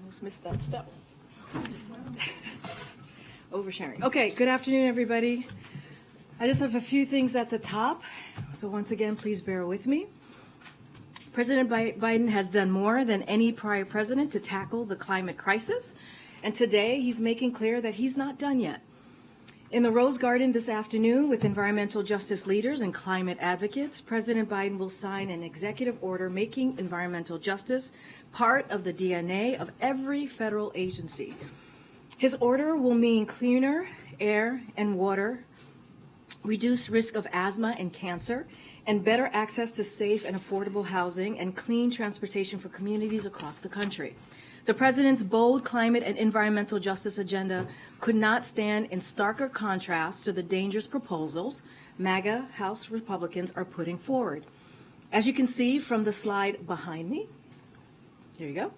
almost missed that step. Oversharing. Okay, good afternoon, everybody. I just have a few things at the top, so once again, please bear with me. President Biden has done more than any prior president to tackle the climate crisis, and today he's making clear that he's not done yet. In the Rose Garden this afternoon with environmental justice leaders and climate advocates, President Biden will sign an executive order making environmental justice part of the DNA of every federal agency. His order will mean cleaner air and water, reduced risk of asthma and cancer, and better access to safe and affordable housing and clean transportation for communities across the country. The president's bold climate and environmental justice agenda could not stand in starker contrast to the dangerous proposals MAGA House Republicans are putting forward. As you can see from the slide behind me, here you go.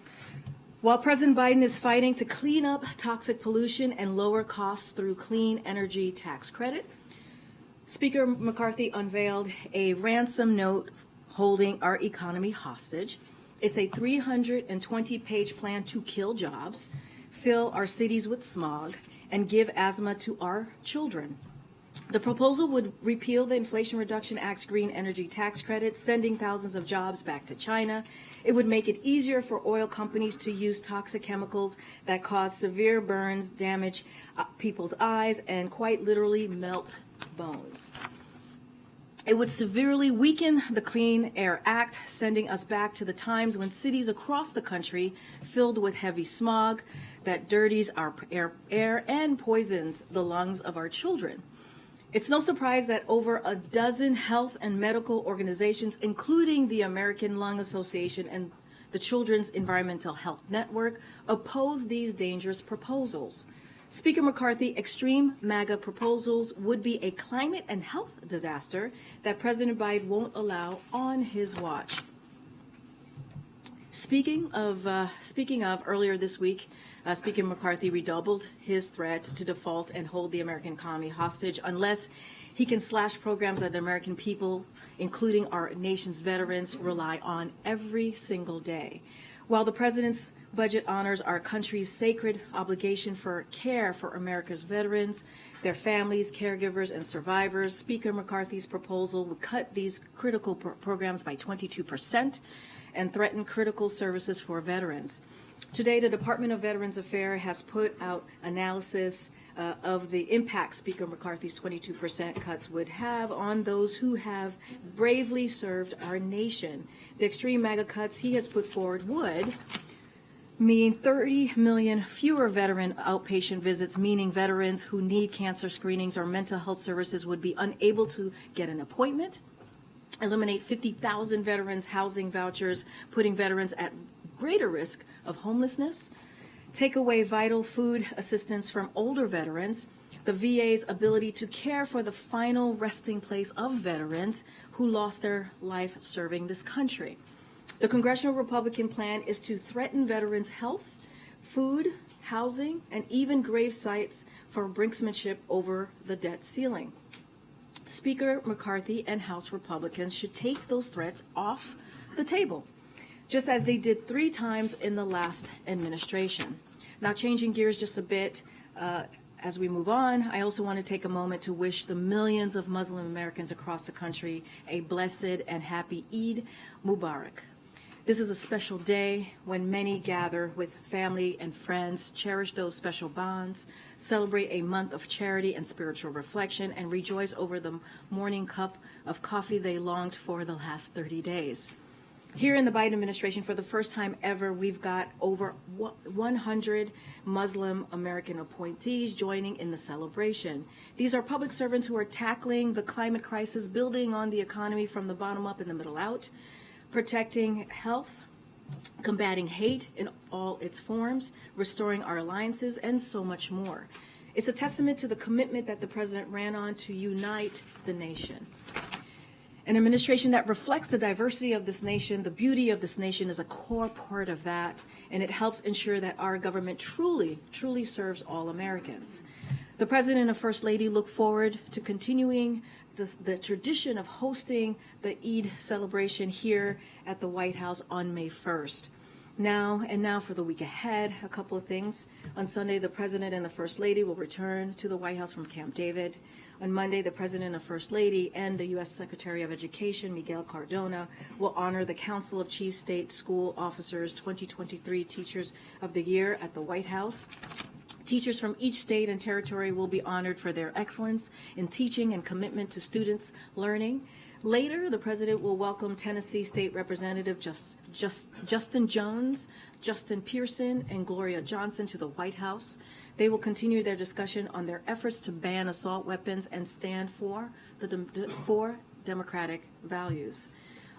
While President Biden is fighting to clean up toxic pollution and lower costs through clean energy tax credit, Speaker McCarthy unveiled a ransom note holding our economy hostage. It's a 320-page plan to kill jobs, fill our cities with smog, and give asthma to our children. The proposal would repeal the Inflation Reduction Act's green energy tax credit, sending thousands of jobs back to China. It would make it easier for oil companies to use toxic chemicals that cause severe burns, damage people's eyes, and quite literally melt bones. It would severely weaken the Clean Air Act, sending us back to the times when cities across the country filled with heavy smog that dirties our air and poisons the lungs of our children. It's no surprise that over a dozen health and medical organizations, including the American Lung Association and the Children's Environmental Health Network, oppose these dangerous proposals. Speaker McCarthy, extreme MAGA proposals would be a climate and health disaster that President Biden won't allow on his watch. Speaking of, earlier this week, Speaker McCarthy redoubled his threat to default and hold the American economy hostage unless he can slash programs that the American people, including our nation's veterans, rely on every single day. While the president's budget honors our country's sacred obligation for care for America's veterans, their families, caregivers, and survivors, Speaker McCarthy's proposal would cut these critical programs by 22% and threaten critical services for veterans. Today, the Department of Veterans Affairs has put out analysis of the impact Speaker McCarthy's 22% cuts would have on those who have bravely served our nation. The extreme MAGA cuts he has put forward would mean 30 million fewer veteran outpatient visits, meaning veterans who need cancer screenings or mental health services would be unable to get an appointment, eliminate 50,000 veterans housing vouchers, putting veterans at greater risk of homelessness, take away vital food assistance from older veterans, the VA's ability to care for the final resting place of veterans who lost their life serving this country. The Congressional Republican plan is to threaten veterans' health, food, housing, and even grave sites for brinksmanship over the debt ceiling. Speaker McCarthy and House Republicans should take those threats off the table, just as they did 3 times in the last administration. Now, changing gears just a bit, as we move on, I also want to take a moment to wish the millions of Muslim Americans across the country a blessed and happy Eid Mubarak. This is a special day when many gather with family and friends, cherish those special bonds, celebrate a month of charity and spiritual reflection, and rejoice over the morning cup of coffee they longed for the last 30 days. Here in the Biden administration, for the first time ever, we've got over 100 Muslim American appointees joining in the celebration. These are public servants who are tackling the climate crisis, building on the economy from the bottom up and the middle out, protecting health, combating hate in all its forms, restoring our alliances, and so much more. It's a testament to the commitment that the president ran on to unite the nation. An administration that reflects the diversity of this nation, the beauty of this nation is a core part of that, and it helps ensure that our government truly serves all Americans. The President and First Lady look forward to continuing the tradition of hosting the Eid celebration here at the White House on May 1st. Now for the week ahead, a couple of things. On Sunday, the President and the First Lady will return to the White House from Camp David. On Monday, the President and First Lady and the U.S. Secretary of Education, Miguel Cardona, will honor the Council of Chief State School Officers 2023 Teachers of the Year at the White House. Teachers from each state and territory will be honored for their excellence in teaching and commitment to students' learning. Later, the President will welcome Tennessee State Representative Justin Jones, Justin Pearson, and Gloria Johnson to the White House. They will continue their discussion on their efforts to ban assault weapons and stand for democratic values.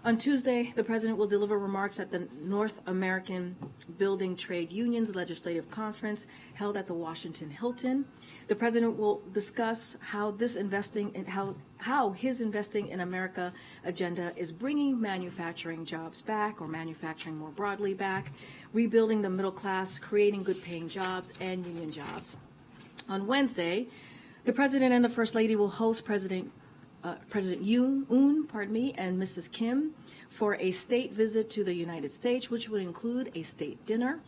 On Tuesday, the President will deliver remarks at the North American Building Trade Unions Legislative Conference held at the Washington Hilton. The President will discuss how his investing in America agenda is bringing manufacturing jobs back, or manufacturing more broadly back, rebuilding the middle class, creating good-paying jobs and union jobs. On Wednesday, the President and the First Lady will host President Yoon and Mrs. Kim for a state visit to the United States, which would include a state dinner.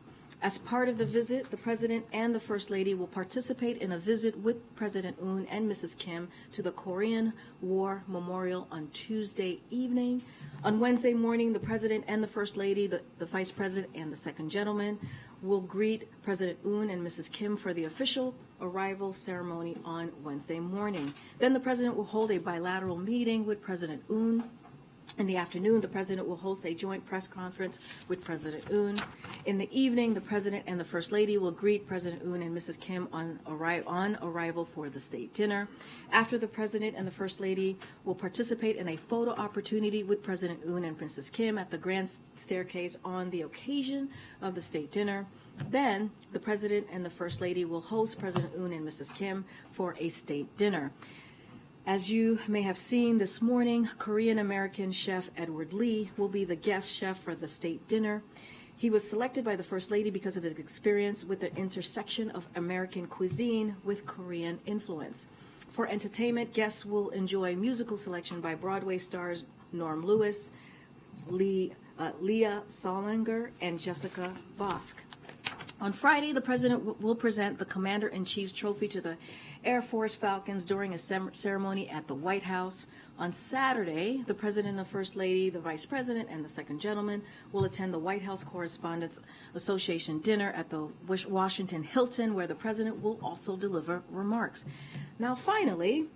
As part of the visit, the President and the First Lady will participate in a visit with President Yoon and Mrs. Kim to the Korean War Memorial on Tuesday evening. On Wednesday morning, the President and the First Lady, the Vice President and the Second Gentleman will greet President Yoon and Mrs. Kim for the official arrival ceremony on Wednesday morning. Then the President will hold a bilateral meeting with President Yoon. In the afternoon, the President will host a joint press conference with President Yoon. In the evening, the President and the First Lady will greet President Yoon and Mrs. Kim on arrival for the state dinner. After, the President and the First Lady will participate in a photo opportunity with President Yoon and Princess Kim at the Grand Staircase on the occasion of the state dinner. Then, the President and the First Lady will host President Yoon and Mrs. Kim for a state dinner. As you may have seen this morning, Korean-American chef Edward Lee will be the guest chef for the state dinner. He was selected by the First Lady because of his experience with the intersection of American cuisine with Korean influence. For entertainment, guests will enjoy musical selection by Broadway stars Norm Lewis, Leah Solinger, and Jessica Bosk. On Friday, the President will present the Commander-in-Chief's trophy to the Air Force Falcons during a ceremony at the White House. On Saturday, the President and the First Lady, the Vice President, and the Second Gentleman will attend the White House Correspondents Association dinner at the Washington Hilton, where the President will also deliver remarks. Now, finally,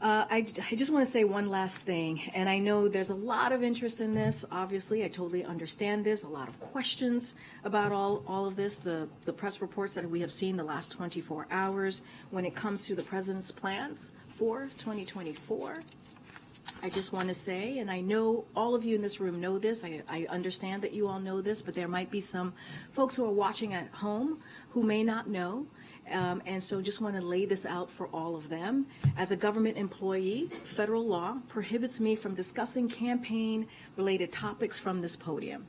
I just want to say one last thing, and I know there's a lot of interest in this. Obviously, I totally understand this. A lot of questions about all of this, the press reports that we have seen the last 24 hours when it comes to the President's plans for 2024. I just want to say, and I know all of you in this room know this, I understand that you all know this, but there might be some folks who are watching at home who may not know. And so just want to lay this out for all of them. As a government employee, federal law prohibits me from discussing campaign-related topics from this podium.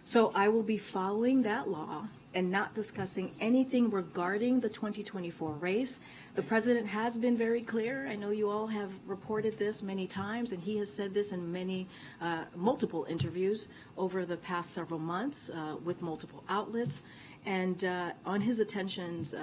So I will be following that law and not discussing anything regarding the 2024 race. The President has been very clear. I know you all have reported this many times, and he has said this in many, multiple interviews over the past several months with multiple outlets. And on his intentions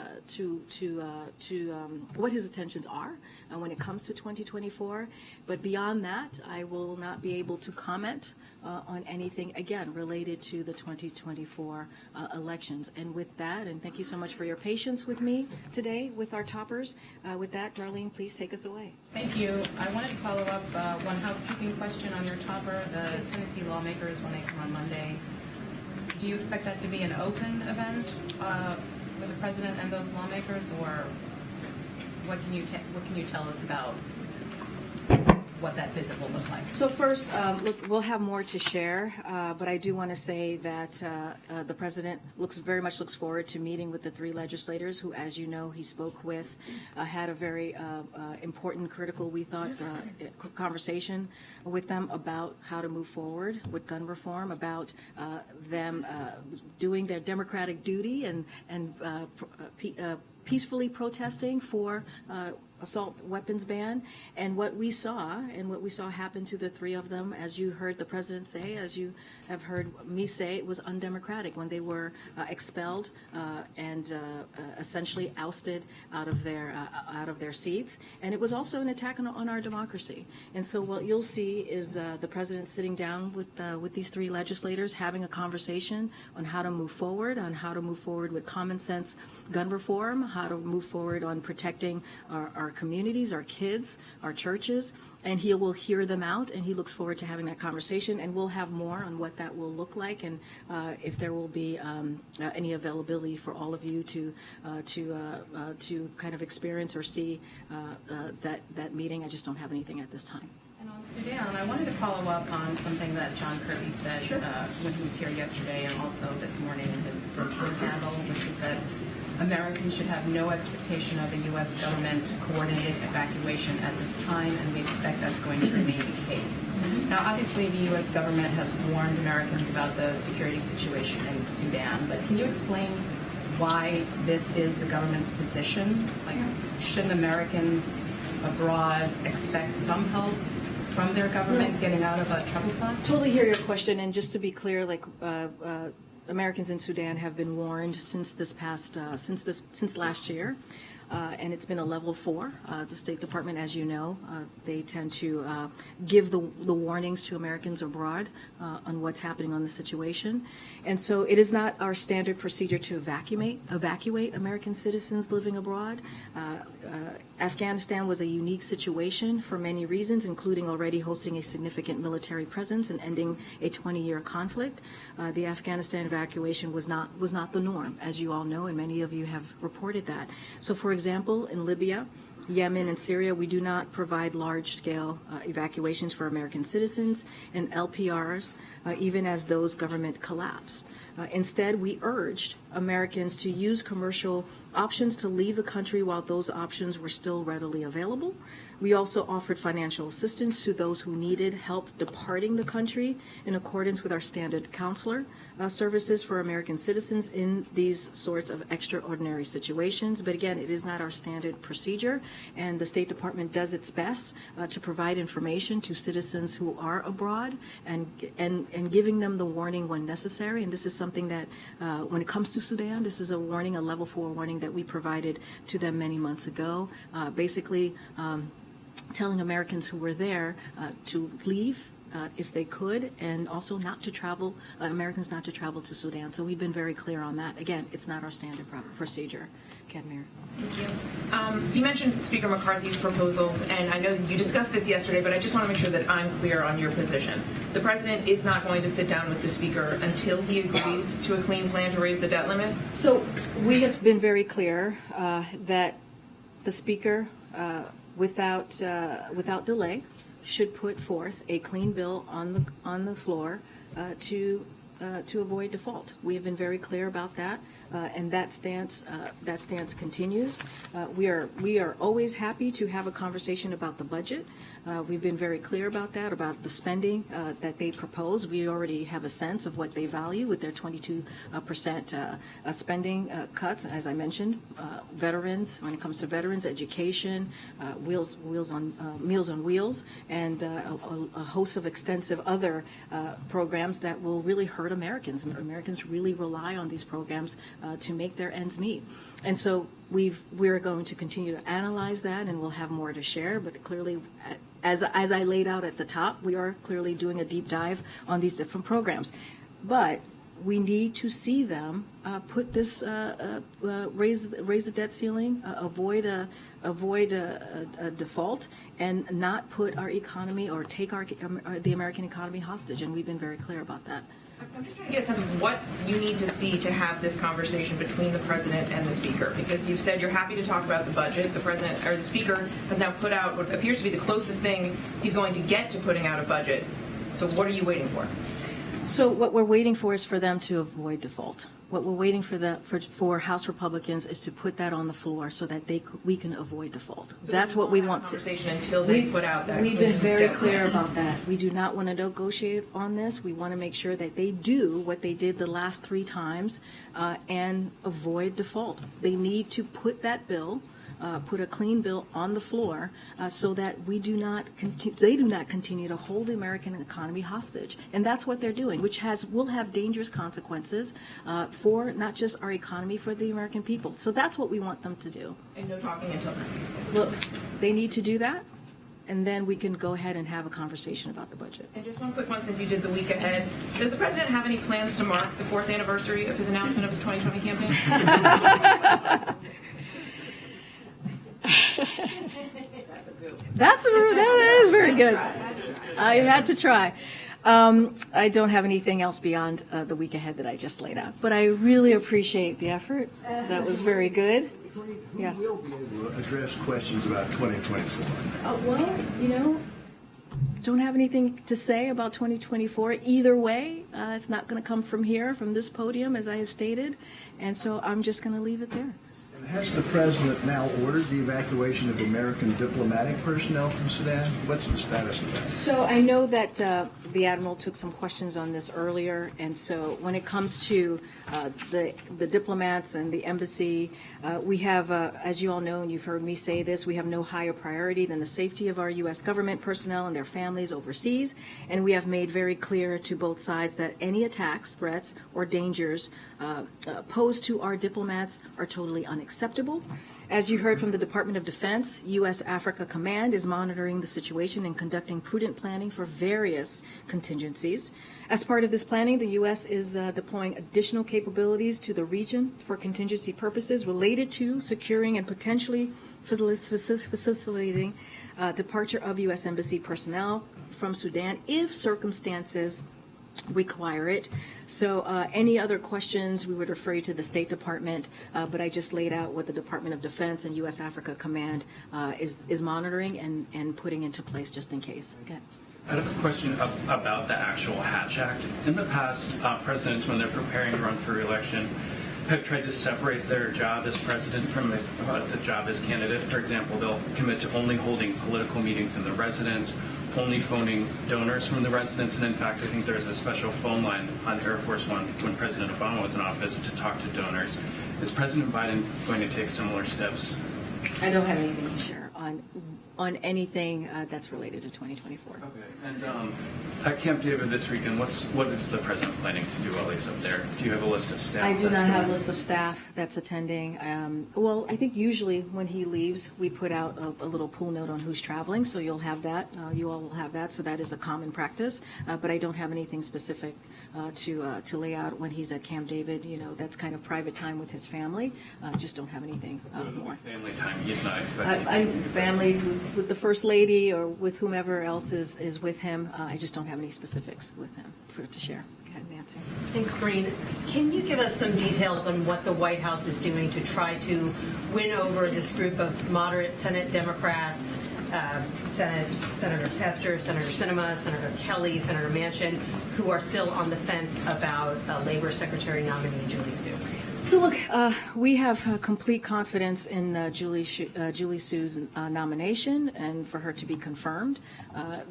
what his intentions are when it comes to 2024. But beyond that, I will not be able to comment on anything, again, related to the 2024 elections. And with that, and thank you so much for your patience with me today with our toppers. With that, Darlene, please take us away. Thank you. I wanted to follow up one housekeeping question on your topper. The Tennessee lawmakers, when they come on Monday, do you expect that to be an open event with the President and those lawmakers, or what can you tell us about what that visit will look like? So first, look, we'll have more to share, but I do want to say that the President very much looks forward to meeting with the three legislators who, as you know, he spoke with, had a very important, critical, we thought, conversation with them about how to move forward with gun reform, about them doing their democratic duty and peacefully protesting for assault weapons ban. And what we saw happen to the three of them, as you heard the president say, as you have heard me say, it was undemocratic when they were expelled and essentially ousted out of their seats. And it was also an attack on our democracy. And so what you'll see is the president sitting down with these three legislators, having a conversation on how to move forward, with common sense gun reform, how to move forward on protecting our communities, our kids, our churches, and he will hear them out, and he looks forward to having that conversation, and we'll have more on what that will look like, and if there will be any availability for all of you to kind of experience or see that meeting. I just don't have anything at this time. And on Sudan, I wanted to follow up on something that John Kirby said when he was here yesterday and also this morning in his virtual panel, which is that Americans should have no expectation of a U.S. government coordinated evacuation at this time, and we expect that's going to remain the case. Now, obviously, the U.S. government has warned Americans about the security situation in Sudan, but can you explain why this is the government's position? Like, shouldn't Americans abroad expect some help from their government getting out of a trouble spot? Totally hear your question, and just to be clear, like Americans in Sudan have been warned since last year, and it's been a level 4. The State Department, as you know, they tend to give the warnings to Americans abroad on what's happening on the situation, and so it is not our standard procedure to evacuate American citizens living abroad. Afghanistan was a unique situation for many reasons, including already hosting a significant military presence and ending a 20-year conflict. The Afghanistan evacuation was not the norm, as you all know, and many of you have reported that. So, for example, in Libya, Yemen, and Syria, we do not provide large-scale evacuations for American citizens and LPRs, even as those government collapsed. Instead, we urged Americans to use commercial options to leave the country while those options were still readily available. We also offered financial assistance to those who needed help departing the country in accordance with our standard consular services for American citizens in these sorts of extraordinary situations. But again, it is not our standard procedure, and the State Department does its best to provide information to citizens who are abroad and giving them the warning when necessary. And this is something that, when it comes to Sudan, this is a warning, a level 4 warning that we provided to them many months ago, basically telling Americans who were there to leave if they could, and also not to travel, Americans not to travel to Sudan. So we've been very clear on that. Again, it's not our standard procedure. Kadmir. Thank you. You mentioned Speaker McCarthy's proposals, and I know you discussed this yesterday, but I just want to make sure that I'm clear on your position. The president is not going to sit down with the speaker until he agrees to a clean plan to raise the debt limit? So we have been very clear that the speaker, without delay, should put forth a clean bill on the floor to avoid default. We have been very clear about that, and that stance continues. We are always happy to have a conversation about the budget. We've been very clear about that, about the spending that they propose. We already have a sense of what they value with their 22% spending cuts, as I mentioned. Veterans, when it comes to veterans, education, Meals on Wheels, and a host of extensive other programs that will really hurt Americans. Americans really rely on these programs to make their ends meet. And so we're going to continue to analyze that, and we'll have more to share. But clearly, as I laid out at the top, we are clearly doing a deep dive on these different programs. But we need to see them put this raise the debt ceiling, avoid a default, and not put our economy or take the American economy hostage. And we've been very clear about that. I'm just trying to get a sense of what you need to see to have this conversation between the president and the speaker, because you've said you're happy to talk about the budget. The president, or the speaker, has now put out what appears to be the closest thing he's going to get to putting out a budget. So what are you waiting for? So what we're waiting for is for them to avoid default. What we're waiting for House Republicans is to put that on the floor so that we can avoid default. So that's what we want. Conversation until they put out that. We've been very clear about that. We do not want to negotiate on this. We want to make sure that they do what they did the last 3 times and avoid default. They need to put that bill put a clean bill on the floor so that they do not continue to hold the American economy hostage. And that's what they're doing, which will have dangerous consequences for not just our economy, for the American people. So that's what we want them to do. And no talking until then. Look, they need to do that, and then we can go ahead and have a conversation about the budget. And just one quick one, since you did the week ahead. Does the president have any plans to mark the 4th anniversary of his announcement of his 2020 campaign? That is very good. I had to try. I don't have anything else beyond the week ahead that I just laid out, but I really appreciate the effort. That was very good. Yes. Who will be able to address questions about 2024? Well, don't have anything to say about 2024 either way. It's not going to come from here, from this podium, as I have stated, and so I'm just going to leave it there. Has the president now ordered the evacuation of American diplomatic personnel from Sudan? What's the status of that? So I know that the Admiral took some questions on this earlier, and so when it comes to the diplomats and the embassy, we have, as you all know, and you've heard me say this, we have no higher priority than the safety of our U.S. government personnel and their families overseas, and we have made very clear to both sides that any attacks, threats, or dangers posed to our diplomats are totally unacceptable. As you heard from the Department of Defense, U.S. Africa Command is monitoring the situation and conducting prudent planning for various contingencies. As part of this planning, the U.S. is deploying additional capabilities to the region for contingency purposes related to securing and potentially facilitating departure of U.S. Embassy personnel from Sudan if circumstances require it. So any other questions, we would refer you to the State Department, but I just laid out what the Department of Defense and U.S. Africa Command is monitoring and putting into place just in case. Okay. I have a question about the actual Hatch Act. In the past, presidents, when they're preparing to run for re-election, have tried to separate their job as president from the job as candidate. For example, they'll commit to only holding political meetings in the residence, only phoning donors from the residence, and in fact, I think there's a special phone line on Air Force One when President Obama was in office to talk to donors. Is President Biden going to take similar steps? I don't have anything to share on anything that's related to 2024. Okay. And at Camp David this weekend, what is the president planning to do while he's up there? Do you have a list of staff? I do not have a list of staff that's attending. Well, I think usually when he leaves, we put out a little pool note on who's traveling, so you'll have that. You all will have that, so that is a common practice. But I don't have anything specific to lay out when he's at Camp David. You know, that's kind of private time with his family. Just don't have anything more. Family time. He's not expecting. Family with the First Lady or with whomever else is with him. I just don't have any specifics with him to share. Go ahead, Nancy. Thanks, Karine. Can you give us some details on what the White House is doing to try to win over this group of moderate Senate Democrats, Senator Tester, Senator Sinema, Senator Kelly, Senator Manchin, who are still on the fence about Labor Secretary nominee Julie Su? So look, we have complete confidence in Julie Su's nomination and for her to be confirmed.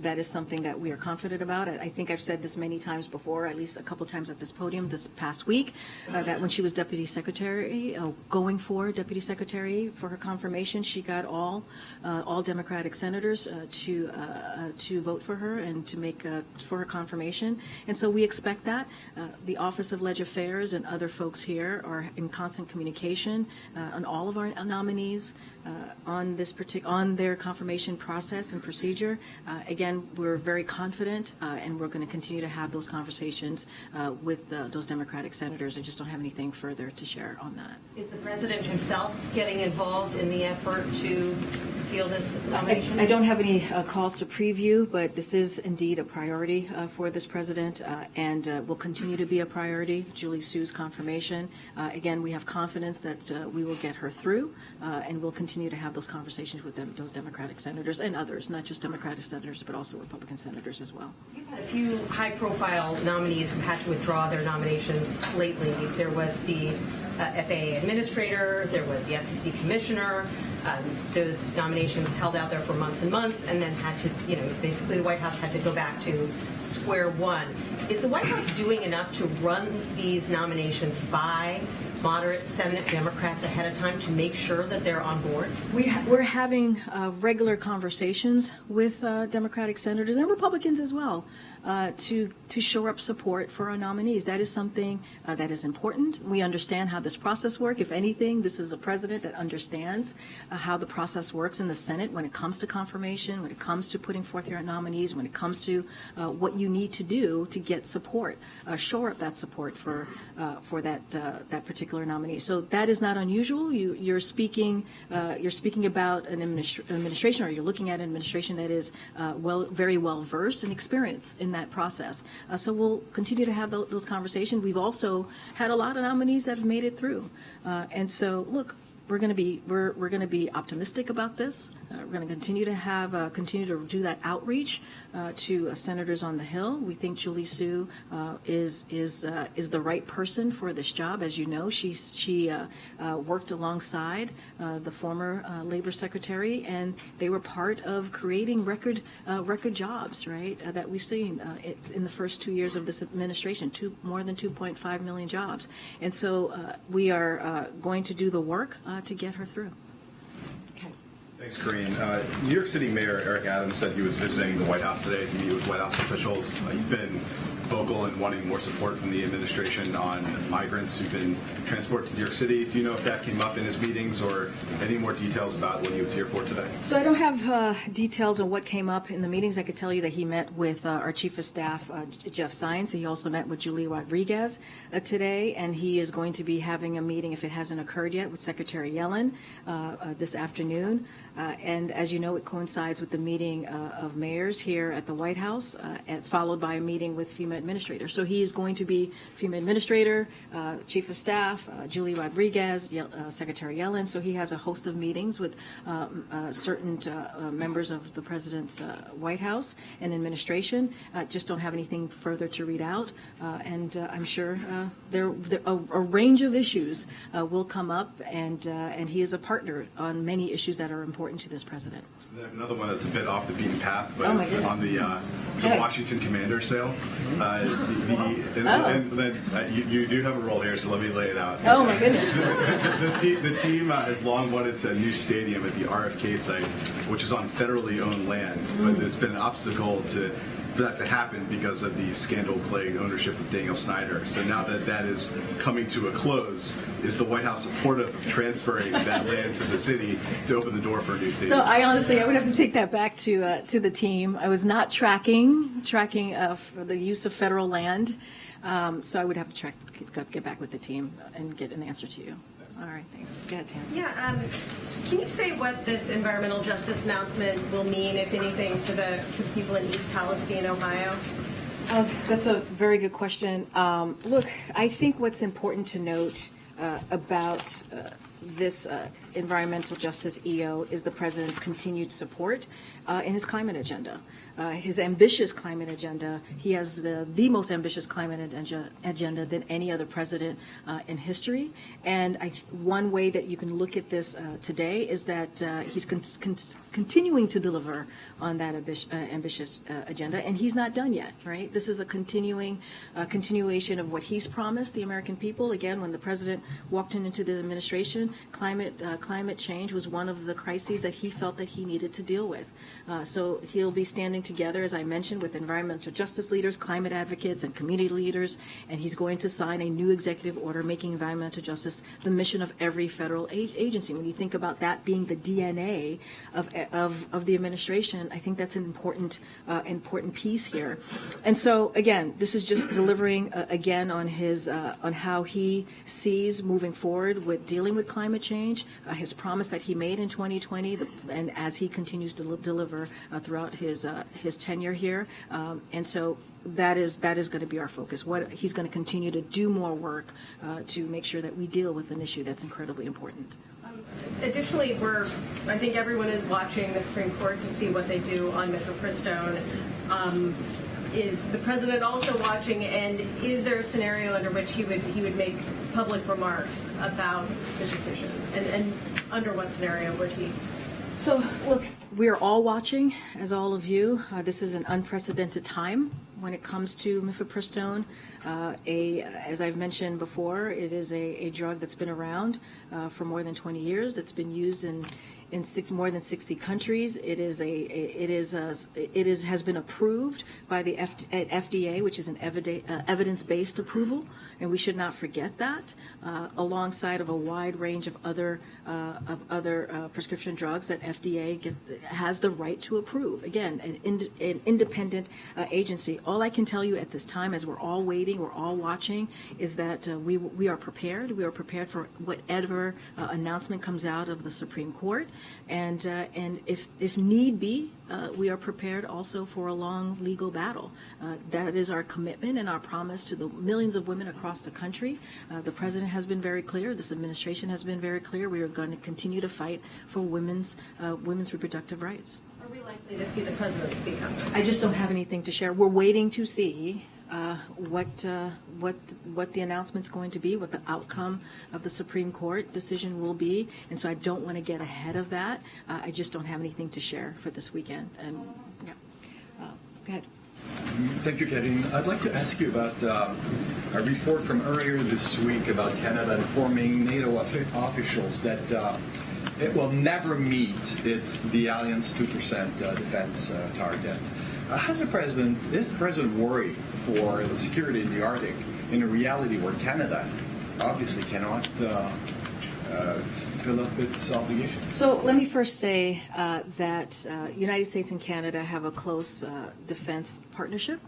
That is something that we are confident about. I think I've said this many times before, at least a couple times at this podium this past week, that when she was Deputy Secretary, going for Deputy Secretary for her confirmation, she got all Democratic senators to vote for her and to make for her confirmation. And so we expect that. The Office of Leg Affairs and other folks here are in constant communication on all of our nominees on their confirmation process and procedure. Again, we're very confident, and we're going to continue to have those conversations with those Democratic senators. I just don't have anything further to share on that. Is the president himself getting involved in the effort to seal this nomination? I don't have any calls to preview, but this is indeed a priority for this president, and will continue to be a priority. Julie Su's confirmation. Again, we have confidence that we will get her through, and we'll continue to have those conversations with those Democratic senators and others, not just Democratic senators, but also Republican senators as well. You've had a few high-profile nominees who had to withdraw their nominations lately. There was the FAA administrator, there was the FCC commissioner, Those nominations held out there for months and months, and then had to, basically the White House had to go back to square one. Is the White House doing enough to run these nominations by moderate Senate Democrats ahead of time to make sure that they're on board? We're having regular conversations with Democratic senators and Republicans as well to shore up support for our nominees. That is something that is important. We understand how this process works. If anything, this is a president that understands how the process works in the Senate when it comes to confirmation, when it comes to putting forth your nominees, when it comes to what you need to do to get support, shore up that support for that particular nominee. So that is not unusual. You're speaking about an administration, or you're looking at an administration that is very well versed and experienced in that process. So we'll continue to have those conversations. We've also had a lot of nominees that have made it through, and so look. We're going to be optimistic about this. We're going to continue to do that outreach to senators on the Hill. We think Julie Su is the right person for this job. As you know, she worked alongside the former Labor Secretary, and they were part of creating record jobs, right? That we've seen in the first 2 years of this administration, more than 2.5 million jobs, and so we are going to do the work to get her through. Okay. Thanks, Karine. New York City Mayor Eric Adams said he was visiting the White House today to meet with White House officials. He's been vocal in wanting more support from the administration on migrants who've been transported to New York City. Do you know if that came up in his meetings, or any more details about what he was here for today? So I don't have details on what came up in the meetings. I could tell you that he met with our Chief of Staff, Jeff Zients. He also met with Julie Rodriguez today, and he is going to be having a meeting, if it hasn't occurred yet, with Secretary Yellen this afternoon. And as you know, it coincides with the meeting of mayors here at the White House, and followed by a meeting with FEMA administrators. So he is going to be FEMA administrator, Chief of Staff, Julie Rodriguez, Secretary Yellen. So he has a host of meetings with certain members of the president's White House and administration. Just don't have anything further to read out. And I'm sure a range of issues will come up, and he is a partner on many issues that are important to this president. I have another one that's a bit off the beaten path, but Oh, it's on the Washington Commander sale. You do have a role here, so let me lay it out. Oh my goodness. The team has long wanted a new stadium at the RFK site, which is on federally owned land, but there's been an obstacle for that to happen because of the scandal-plagued ownership of Daniel Snyder. So now that is coming to a close, is the White House supportive of transferring that land to the city to open the door for a new stadium? So I would have to take that back to the team. I was not tracking for the use of federal land, so I would have to get back with the team and get an answer to you. All right, thanks. Go ahead, Tam. Yeah, can you say what this environmental justice announcement will mean, if anything, for the people in East Palestine, Ohio? That's a very good question. Look, I think what's important to note about this environmental justice EO is the president's continued support in his climate agenda. His ambitious climate agenda. He has the most ambitious climate agenda than any other president in history. And one way that you can look at this today is that he's continuing to deliver on that ambitious agenda, and he's not done yet. Right? This is a continuation of what he's promised the American people. Again, when the president walked into the administration, climate change was one of the crises that he felt that he needed to deal with. So he'll be standing together, as I mentioned, with environmental justice leaders, climate advocates, and community leaders, and he's going to sign a new executive order making environmental justice the mission of every federal agency. When you think about that being the DNA of the administration, I think that's an important piece here. And so, again, this is just delivering again on how he sees moving forward with dealing with climate change, his promise that he made in 2020, and as he continues to deliver throughout his tenure here. And so that is going to be our focus. He's going to continue to do more work to make sure that we deal with an issue that's incredibly important. Additionally, I think everyone is watching the Supreme Court to see what they do on mifepristone. is the president also watching, and is there a scenario under which he would make public remarks about the decision, and under what scenario would he? So, look, we are all watching, as all of you. This is an unprecedented time when it comes to mifepristone. As I've mentioned before, it is a drug that's been around for more than 20 years, that's been used in more than 60 countries. It has been approved by the FDA, which is an evidence-based approval, and we should not forget that, alongside of a wide range of other prescription drugs that FDA has the right to approve. Again, an independent agency. All I can tell you at this time, as we're all waiting, we're all watching, is that we are prepared. We are prepared for whatever announcement comes out of the Supreme Court. And if need be, we are prepared also for a long legal battle. That is our commitment and our promise to the millions of women across the country. The president has been very clear. This administration has been very clear. We are going to continue to fight for women's reproductive rights. Are we likely to see the president speak on this? I just don't have anything to share. We're waiting to see what the announcement's going to be, what the outcome of the Supreme Court decision will be, and so I don't want to get ahead of that. I just don't have anything to share for this weekend. And yeah, go ahead. Thank you, Karine. I'd like to ask you about a report from earlier this week about Canada informing NATO officials that it will never meet the Alliance 2% defense target. Is the president worried for the security in the Arctic in a reality where Canada obviously cannot fill up its obligations? So let me first say that United States and Canada have a close defense partnership.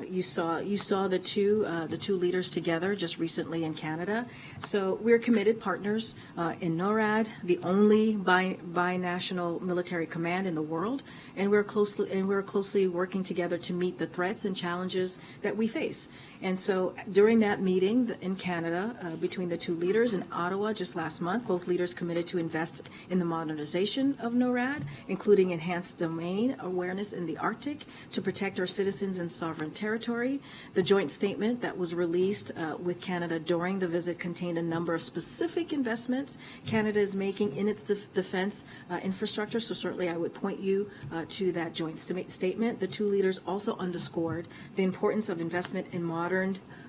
You saw the two leaders together just recently in Canada. So we're committed partners in NORAD, the only binational military command in the world, and we're closely working together to meet the threats and challenges that we face. And so during that meeting in Canada between the two leaders in Ottawa just last month, both leaders committed to invest in the modernization of NORAD, including enhanced domain awareness in the Arctic to protect our citizens and sovereign territory. The joint statement that was released with Canada during the visit contained a number of specific investments Canada is making in its defense infrastructure. So certainly I would point you to that joint statement. The two leaders also underscored the importance of investment in modern,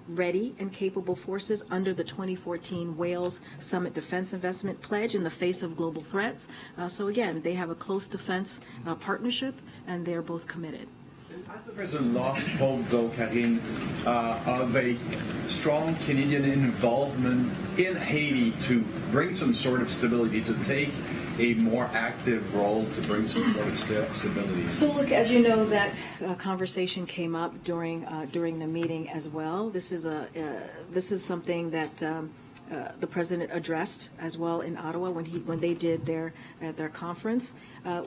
ready, and capable forces under the 2014 Wales Summit Defense Investment Pledge in the face of global threats. So again, they have a close defense partnership, and they're both committed. Has the president lost hope, though, Karine, of a strong Canadian involvement in Haiti to bring some sort of stability, to take a more active role to bring some sort of stability? So look, as you know, that conversation came up during the meeting as well. This is something that the president addressed as well in Ottawa when they did their conference.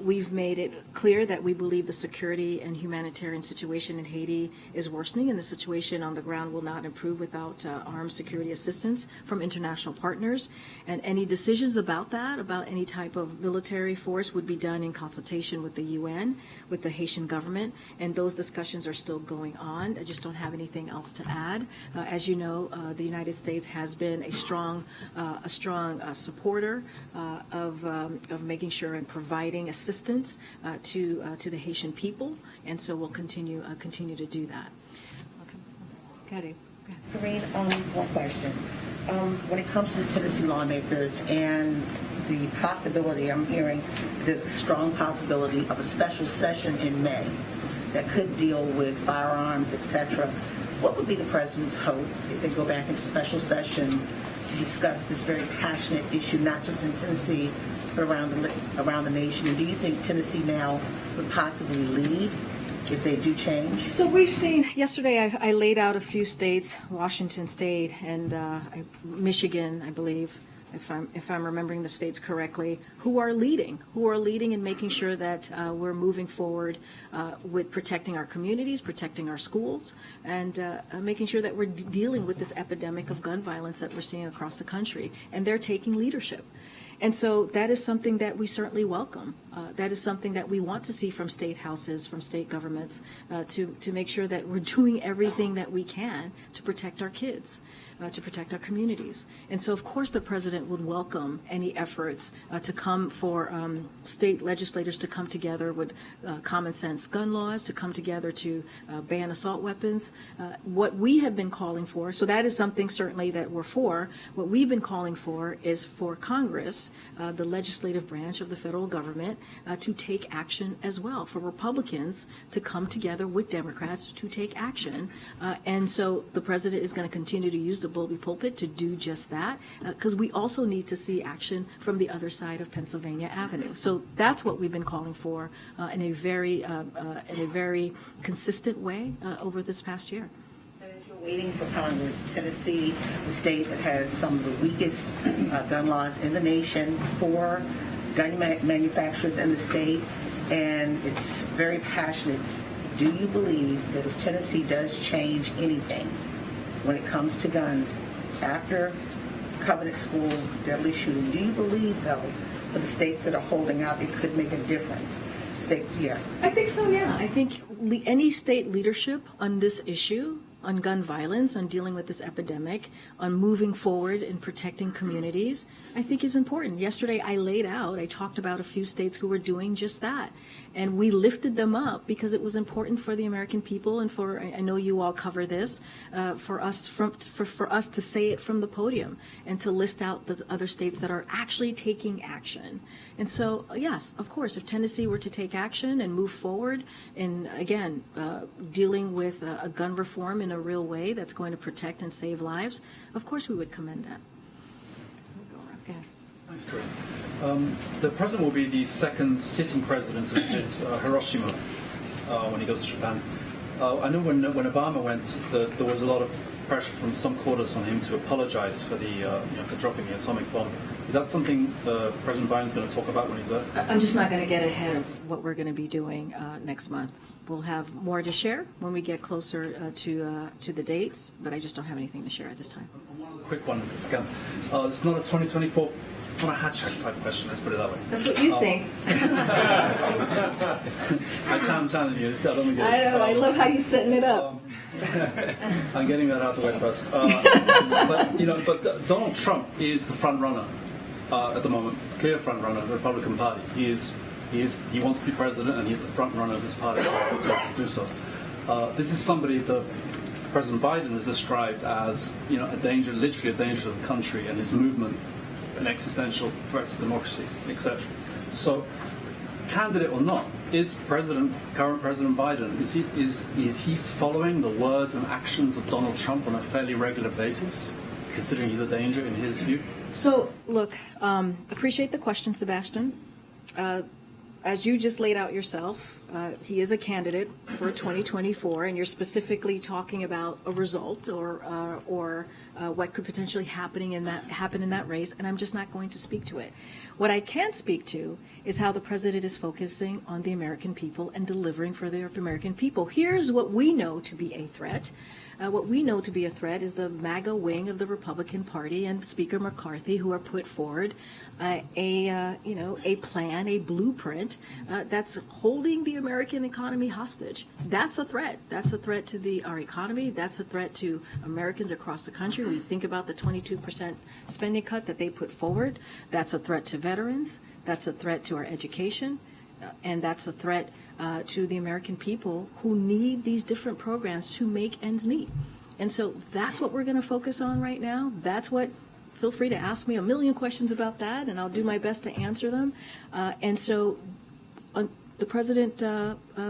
We've made it clear that we believe the security and humanitarian situation in Haiti is worsening, and the situation on the ground will not improve without armed security assistance from international partners. And any decisions about any type of military force would be done in consultation with the UN, with the Haitian government, and those discussions are still going on. I just don't have anything else to add. As you know, the United States has been a strong supporter of making sure and providing assistance to the Haitian people, and so we'll continue to do that. Okay. Karine, one question. When it comes to Tennessee lawmakers and the possibility, I'm hearing there's a strong possibility of a special session in May that could deal with firearms, etc. What would be the president's hope if they go back into special session to discuss this very passionate issue, not just in Tennessee, but around the nation? And do you think Tennessee now would possibly lead if they do change? So we've seen, yesterday I laid out a few states, Washington State and Michigan, I believe, if I'm remembering the states correctly, who are leading in making sure that we're moving forward with protecting our communities, protecting our schools, and making sure that we're dealing with this epidemic of gun violence that we're seeing across the country. And they're taking leadership. And so that is something that we certainly welcome. That is something that we want to see from state houses, from state governments, to make sure that we're doing everything that we can to protect our kids, to protect our communities. And so, of course, the president would welcome any efforts to come for state legislators to come together with common sense gun laws, to come together to ban assault weapons. What we have been calling for, so that is something certainly that we're for. What we've been calling for is for Congress, the legislative branch of the federal government, to take action as well, for Republicans to come together with Democrats to take action. And so the president is going to continue to use the bully pulpit to do just that, because we also need to see action from the other side of Pennsylvania Avenue. So that's what we've been calling for in a very consistent way over this past year. Waiting for Congress, Tennessee, the state that has some of the weakest gun laws in the nation, for gun manufacturers in the state, and it's very passionate. Do you believe that if Tennessee does change anything when it comes to guns after Covenant School deadly shooting, do you believe, though, for the states that are holding out, it could make a difference? States, yeah. I think so, yeah. I think any state leadership on this issue, on gun violence, on dealing with this epidemic, on moving forward in protecting communities, I think is important. Yesterday I talked about a few states who were doing just that. And we lifted them up because it was important for the American people, and for, I know you all cover this, for us to say it from the podium and to list out the other states that are actually taking action. And so, yes, of course, if Tennessee were to take action and move forward in, again, dealing with a gun reform in a real way that's going to protect and save lives, of course we would commend that. Go ahead. Thanks, Karine. The president will be the second sitting president of Hiroshima when he goes to Japan. I know when Obama went, there was a lot of pressure from some quarters on him to apologize for for dropping the atomic bomb. Is that something President Biden's going to talk about when he's there? I'm just not going to get ahead of what we're going to be doing next month. We'll have more to share when we get closer to the dates, but I just don't have anything to share at this time. One other quick one, if I can. It's not a 2024, not a hatchet type question, let's put it that way. That's what you think. I challenge you. I don't get I know, I love how you're setting it up. I'm getting that out of the way first. But Donald Trump is the front runner at the moment, clear front runner of the Republican Party. He wants to be president, and he's the front runner of this party to do so. This is somebody that President Biden has described as, a danger, literally a danger to the country and his movement, an existential threat to democracy, etc. So, candidate or not, is current President Biden, is he following the words and actions of Donald Trump on a fairly regular basis, considering he's a danger in his view? So, look, appreciate the question, Sebastian. As you just laid out yourself, he is a candidate for 2024, and you're specifically talking about a result or what could potentially happen in that race, and I'm just not going to speak to it. What I can speak to is how the president is focusing on the American people and delivering for the American people. Here's what we know to be a threat. What we know to be a threat is the MAGA wing of the Republican Party and Speaker McCarthy, who are put forward a plan, a blueprint that's holding the American economy hostage. That's a threat. That's a threat to our economy. That's a threat to Americans across the country. We think about the 22% spending cut that they put forward. That's a threat to veterans. That's a threat to our education. And that's a threat to the American people who need these different programs to make ends meet. And so that's what we're going to focus on right now. Feel free to ask me a million questions about that, and I'll do my best to answer them. And so the president,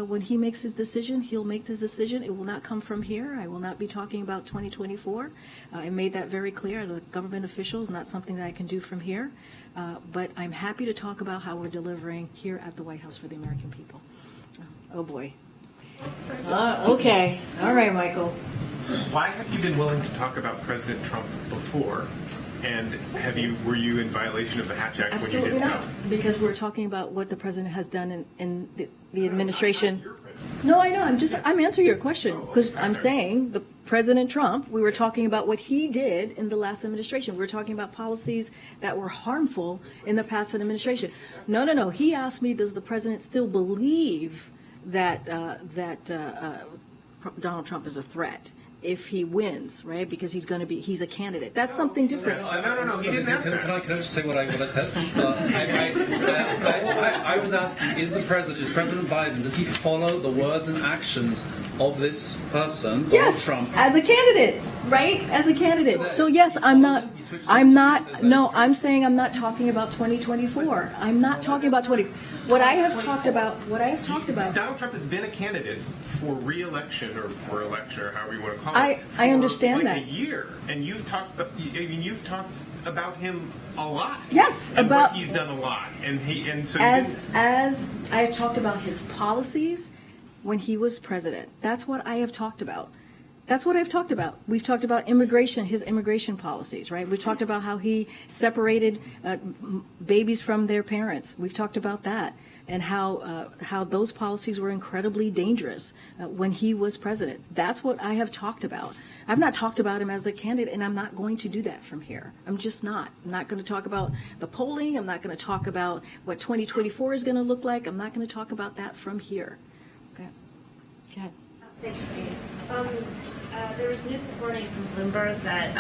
when he makes his decision, he'll make his decision. It will not come from here. I will not be talking about 2024. I made that very clear as a government official. It's not something that I can do from here. But I'm happy to talk about how we're delivering here at the White House for the American people. Oh boy. Okay. All right, Michael. Why have you been willing to talk about President Trump before? And were you in violation of the Hatch Act Absolutely when you did not, so? because we're talking about what the president has done in the administration. No, I know. I'm answering your question because I'm saying the President Trump, we were talking about what he did in the last administration. We were talking about policies that were harmful in the past administration. No. He asked me, does the president still believe that Donald Trump is a threat if he wins, right? Because he's a candidate. That's something different. No. He didn't ask that. Can I just say what I said? I was asking, is President Biden, does he follow the words and actions of this person, Donald Trump? As a candidate, right? As a candidate. So yes, I'm saying I'm not talking about 2024. I'm not talking about what I have talked about. Donald Trump has been a candidate for re-election or for election, or however you want to call it. I understand for that. A year, and you've talked about him a lot. Yes, and about what he's done a lot, as I talked about his policies when he was president. That's what I have talked about. That's what I've talked about. We've talked about immigration, his immigration policies, right? We've talked about how he separated babies from their parents. We've talked about that and how those policies were incredibly dangerous when he was president. That's what I have talked about. I've not talked about him as a candidate, and I'm not going to do that from here. I'm just not. I'm not going to talk about the polling. I'm not going to talk about what 2024 is going to look like. I'm not going to talk about that from here. Okay. Go ahead. Thank you. There was news this morning from Bloomberg that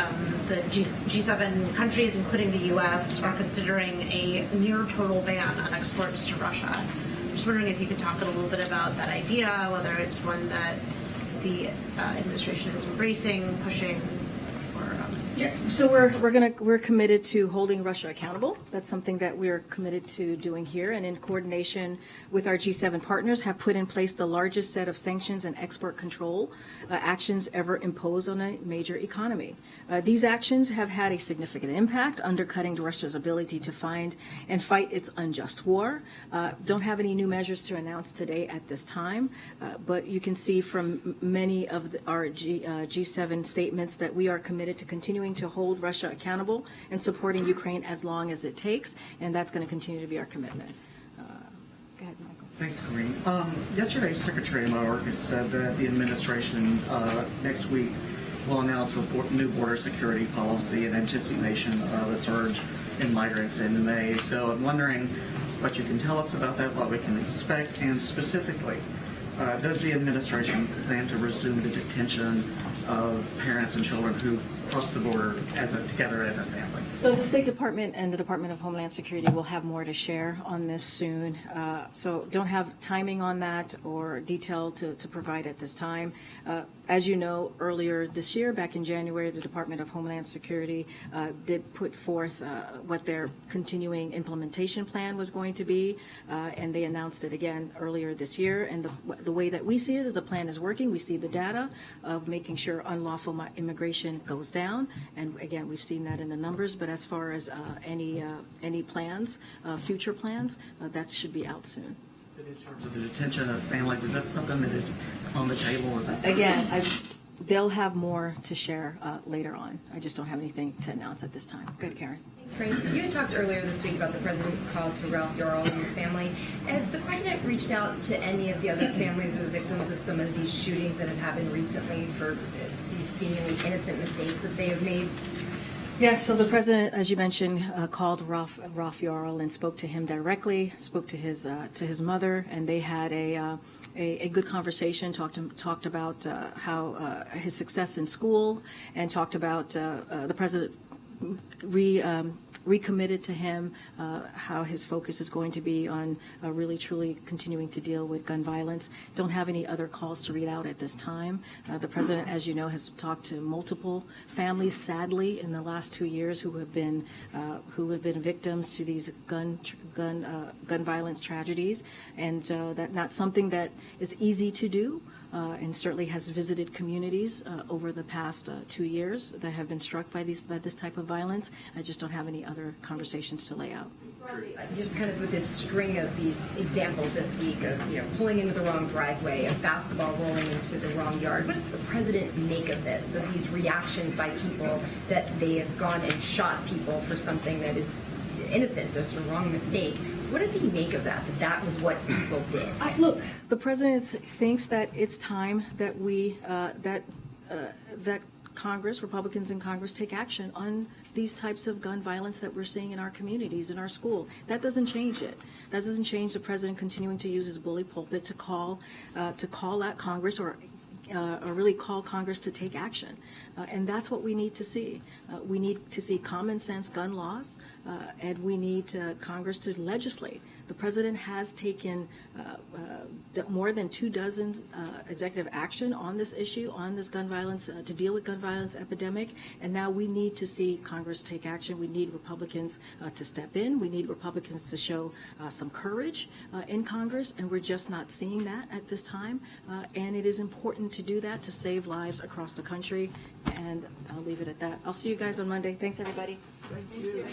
the G7 countries, including the U.S., are considering a near total ban on exports to Russia. I'm just wondering if you could talk a little bit about that idea, whether it's one that the administration is embracing, pushing, or. Yeah. So we're committed to holding Russia accountable. That's something that we're committed to doing here, and in coordination with our G7 partners, have put in place the largest set of sanctions and export control actions ever imposed on a major economy. These actions have had a significant impact, undercutting Russia's ability to find and fight its unjust war. Don't have any new measures to announce today at this time, but you can see from many of our G7 statements that we are committed to continuing to hold Russia accountable and supporting Ukraine as long as it takes, and that's going to continue to be our commitment. Go ahead, Michael. Thanks, Karine. Yesterday, Secretary Mayorkas said that the administration next week will announce a new border security policy in anticipation of a surge in migrants in May. So I'm wondering what you can tell us about that, what we can expect, and specifically, does the administration plan to resume the detention of parents and children who cross the border together as a family? So the State Department and the Department of Homeland Security will have more to share on this soon. So don't have timing on that or detail to provide at this time. As you know, earlier this year, back in January, the Department of Homeland Security did put forth what their continuing implementation plan was going to be, and they announced it again earlier this year. And the way that we see it is the plan is working. We see the data of making sure unlawful immigration goes down, and again, we've seen that in the numbers. But as far as any plans, future plans, that should be out soon. In terms of the detention of families, is that something that is on the table? Again, they'll have more to share later on. I just don't have anything to announce at this time. Good, Karen. Thanks, Karine. You had talked earlier this week about the president's call to Ralph Yarl and his family. Has the president reached out to any of the other families or the victims of some of these shootings that have happened recently for these seemingly innocent mistakes that they have made? Yes, so the president, as you mentioned, called Ralph Yarl and spoke to him directly, spoke to his mother, and they had a good conversation, talked about how his success in school, and talked about the president recommitted to him how his focus is going to be on really truly continuing to deal with gun violence. Don't have any other calls to read out at this time. The president, as you know, has talked to multiple families, sadly, in the last 2 years who have been victims to these gun violence tragedies, and that not something that is easy to do. And certainly has visited communities over the past 2 years that have been struck by this type of violence. I just don't have any other conversations to lay out. Just kind of with this string of these examples this week of pulling into the wrong driveway, a basketball rolling into the wrong yard. What does the president make of this? Of these reactions by people that they have gone and shot people for something that is innocent, just a wrong mistake. What does he make of that? That was what people did. Look, the president thinks that it's time that we that Congress, Republicans in Congress, take action on these types of gun violence that we're seeing in our communities, in our school. That doesn't change it. That doesn't change the president continuing to use his bully pulpit to call out Congress or really call Congress to take action. And that's what we need to see. We need to see common sense gun laws, and we need Congress to legislate. The president has taken more than 24 executive action on this issue, on this gun violence, to deal with gun violence epidemic. And now we need to see Congress take action. We need Republicans to step in. We need Republicans to show some courage in Congress, and we're just not seeing that at this time. And it is important to do that to save lives across the country. And I'll leave it at that. I'll see you guys on Monday. Thanks, everybody. Thank you.